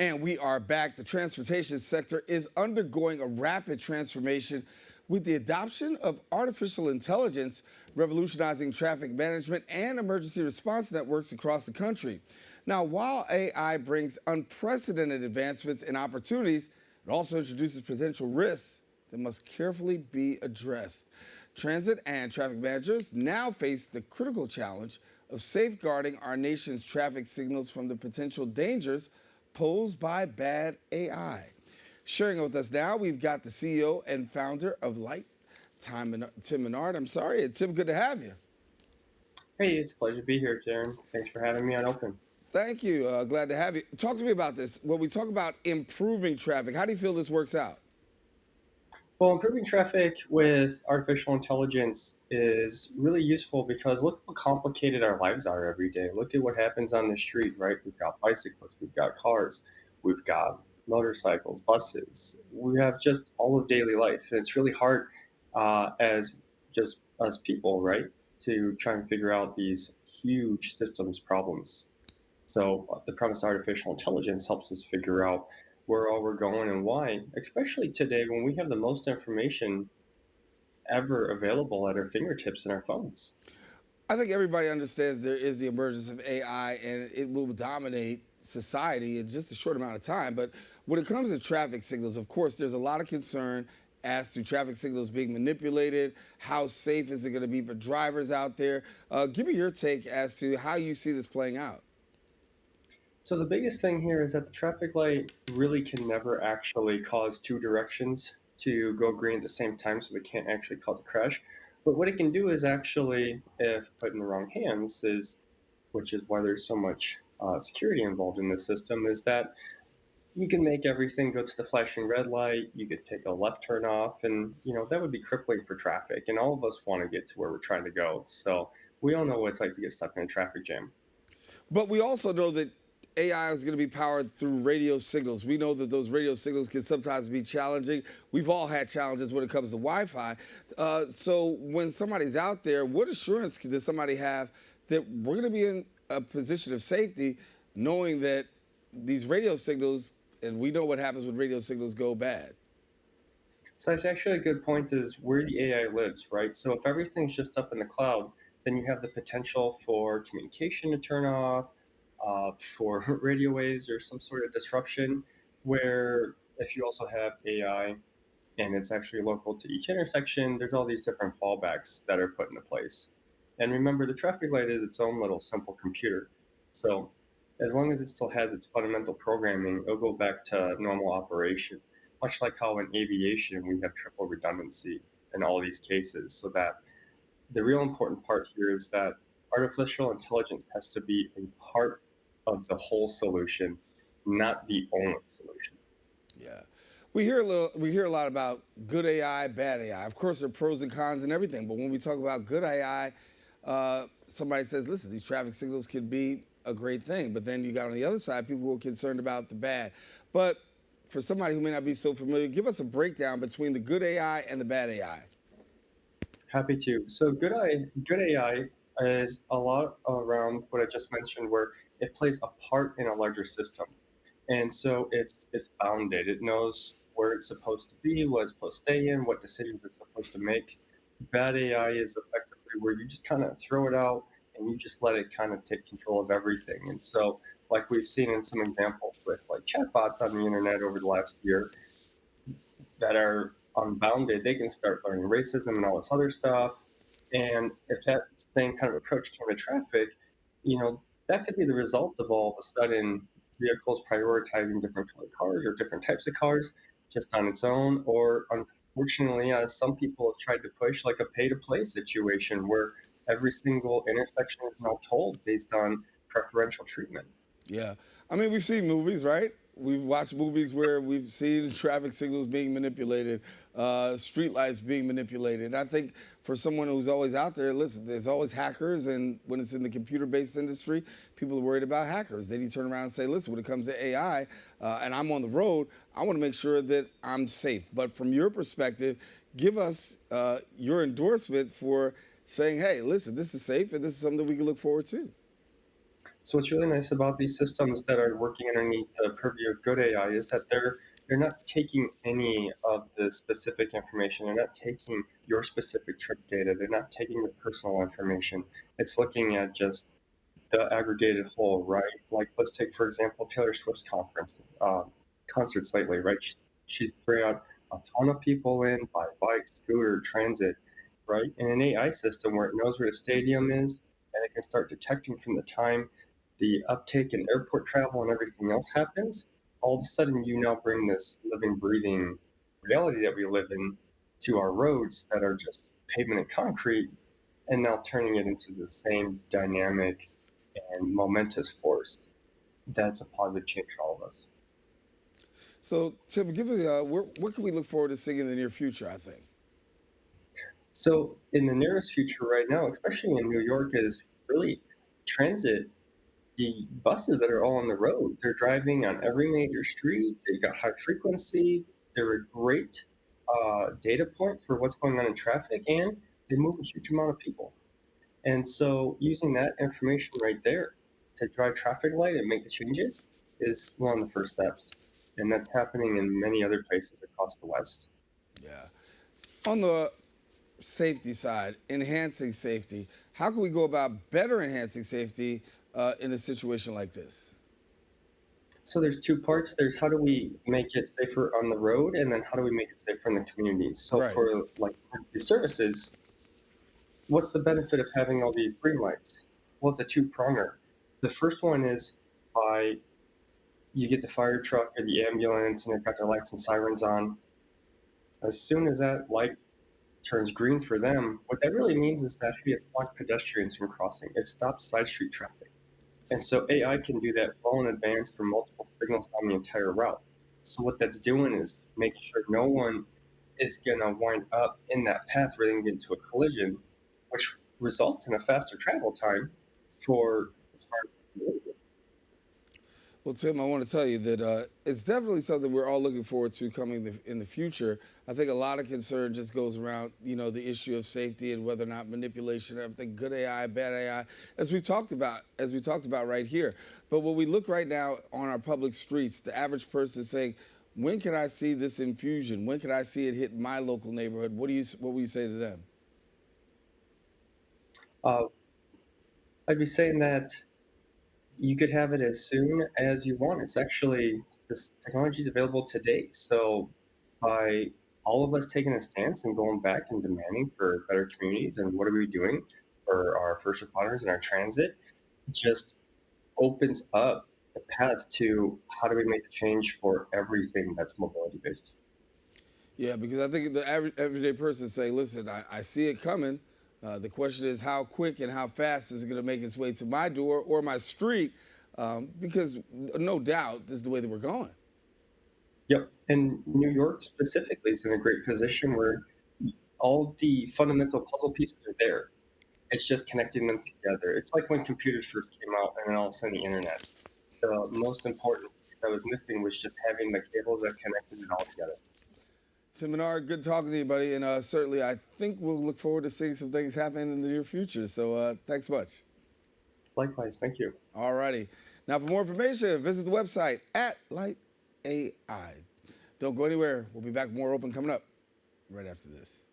And we are back. The transportation sector is undergoing a rapid transformation with the adoption of artificial intelligence revolutionizing traffic management and emergency response networks across the country. Now, while AI brings unprecedented advancements and opportunities, it also introduces potential risks that must carefully be addressed. Transit and traffic managers now face the critical challenge of safeguarding our nation's traffic signals from the potential dangers posed by bad AI. Sharing with us now, we've got the CEO and founder of LYT, Tim Menard. I'm sorry, Tim, good to have you. Hey, it's a pleasure to be here, Daren. Thanks for having me on Open. Thank you. Glad to have you. Talk to me about this. When we talk about improving traffic, how do you feel this works out? Well, improving traffic with artificial intelligence is really useful because look how complicated our lives are every day. Look at what happens on the street, right? We've got bicycles, we've got cars, we've got motorcycles, buses. We have just all of daily life. And it's really hard as just us people, right, to try and figure out these huge systems problems. So the premise of artificial intelligence helps us figure out where all we're going and why, especially today when we have the most information ever available at our fingertips in our phones. I think everybody understands there is the emergence of AI and it will dominate society in just a short amount of time. But when it comes to traffic signals, of course, there's a lot of concern as to traffic signals being manipulated. How safe is it going to be for drivers out there? Give me your take as to how you see this playing out. So the biggest thing here is that the traffic light really can never actually cause two directions to go green at the same time, so it can't actually cause a crash. But what it can do is actually, if put in the wrong hands, which is why there's so much security involved in this system, is that you can make everything go to the flashing red light. You could take a left turn off, and that would be crippling for traffic. And all of us want to get to where we're trying to go. So we all know what it's like to get stuck in a traffic jam. But we also know that AI is going to be powered through radio signals. We know that those radio signals can sometimes be challenging. We've all had challenges when it comes to Wi-Fi. So when somebody's out there, what assurance does somebody have that we're going to be in a position of safety, knowing that these radio signals, and we know what happens when radio signals go bad? So that's actually a good point is where the AI lives, right? So if everything's just up in the cloud, then you have the potential for communication to turn off, for radio waves or some sort of disruption. Where if you also have AI and it's actually local to each intersection, there's all these different fallbacks that are put into place. And remember, the traffic light is its own little simple computer. So as long as it still has its fundamental programming, it'll go back to normal operation. Much like how in aviation we have triple redundancy in all these cases, so that the real important part here is that artificial intelligence has to be a part of the whole solution, not the only solution. Yeah. We hear a lot about good AI, bad AI. Of course, there are pros and cons and everything, but when we talk about good AI, somebody says, listen, these traffic signals could be a great thing. But then you got on the other side, people who are concerned about the bad. But for somebody who may not be so familiar, give us a breakdown between the good AI and the bad AI. Happy to. So good AI is a lot around what I just mentioned, where it plays a part in a larger system. And so it's bounded. It knows where it's supposed to be, what it's supposed to stay in, what decisions it's supposed to make. Bad AI is effectively where you just kind of throw it out and you just let it kind of take control of everything. And so, like we've seen in some examples with like chatbots on the internet over the last year that are unbounded, they can start learning racism and all this other stuff. And if that same kind of approach came to traffic, that could be the result of all of a sudden vehicles prioritizing different colored cars or different types of cars just on its own. Or unfortunately, some people have tried to push like a pay-to-play situation where every single intersection is now tolled based on preferential treatment. Yeah. I mean, we've seen movies, right? We've watched movies where we've seen traffic signals being manipulated, street lights being manipulated. And I think for someone who's always out there, listen, there's always hackers. And when it's in the computer-based industry, people are worried about hackers. Then you turn around and say, listen, when it comes to AI and I'm on the road, I want to make sure that I'm safe. But from your perspective, give us your endorsement for saying, hey, listen, this is safe and this is something that we can look forward to. So what's really nice about these systems that are working underneath the purview of good AI is that they're not taking any of the specific information. They're not taking your specific trip data. They're not taking your personal information. It's looking at just the aggregated whole, right? Like let's take for example Taylor Swift's concerts lately, right? She's bringing out a ton of people in by bike, scooter, transit, right? In an AI system where it knows where the stadium is and it can start detecting from the time the uptake in airport travel and everything else happens, all of a sudden you now bring this living, breathing reality that we live in to our roads that are just pavement and concrete, and now turning it into the same dynamic and momentous force that's a positive change for all of us. So, Tim, give me what can we look forward to seeing in the near future? I think. So, in the nearest future, right now, especially in New York, is really transit. The buses that are all on the road, they're driving on every major street. They've got high frequency. They're a great data point for what's going on in traffic, and they move a huge amount of people. And so, using that information right there to drive traffic light and make the changes is one of the first steps. And that's happening in many other places across the West. Yeah. On the safety side, enhancing safety. How can we go about better enhancing safety in a situation like this? So there's two parts. There's how do we make it safer on the road, and then how do we make it safer in the communities. So Right. for like emergency services, what's the benefit of having all these green lights? Well, it's a two-pronger. The first one is by you get the fire truck or the ambulance, and they've got their lights and sirens on. As soon as that light turns green for them, what that really means is that it blocks pedestrians from crossing. It stops side street traffic. And so AI can do that well in advance for multiple signals on the entire route. So what that's doing is making sure no one is gonna wind up in that path where they can get into a collision, which results in a faster travel time for as far as Well, Tim, I want to tell you that it's definitely something we're all looking forward to coming in the future. I think a lot of concern just goes around, the issue of safety and whether or not manipulation, everything, good AI, bad AI, as we talked about right here. But when we look right now on our public streets, the average person is saying, when can I see this infusion? When can I see it hit my local neighborhood? What will you say to them? uh, I'd be saying that you could have it as soon as you want. It's actually this technology is available today. So by all of us taking a stance and going back and demanding for better communities and what are we doing for our first responders and our transit, just opens up the path to how do we make the change for everything that's mobility based. Yeah, because I think the everyday person is saying, listen, I see it coming. The question is how quick and how fast is it going to make its way to my door or my street? Because no doubt this is the way that we're going. Yep. And New York specifically is in a great position where all the fundamental puzzle pieces are there. It's just connecting them together. It's like when computers first came out and then all of a sudden the internet. The most important piece that was missing was just having the cables that connected it all together. Tim Menard, good talking to you, buddy. And certainly, I think we'll look forward to seeing some things happen in the near future. So thanks much. Likewise, thank you. All righty. Now, for more information, visit the website at Light AI. Don't go anywhere. We'll be back with more Open coming up right after this.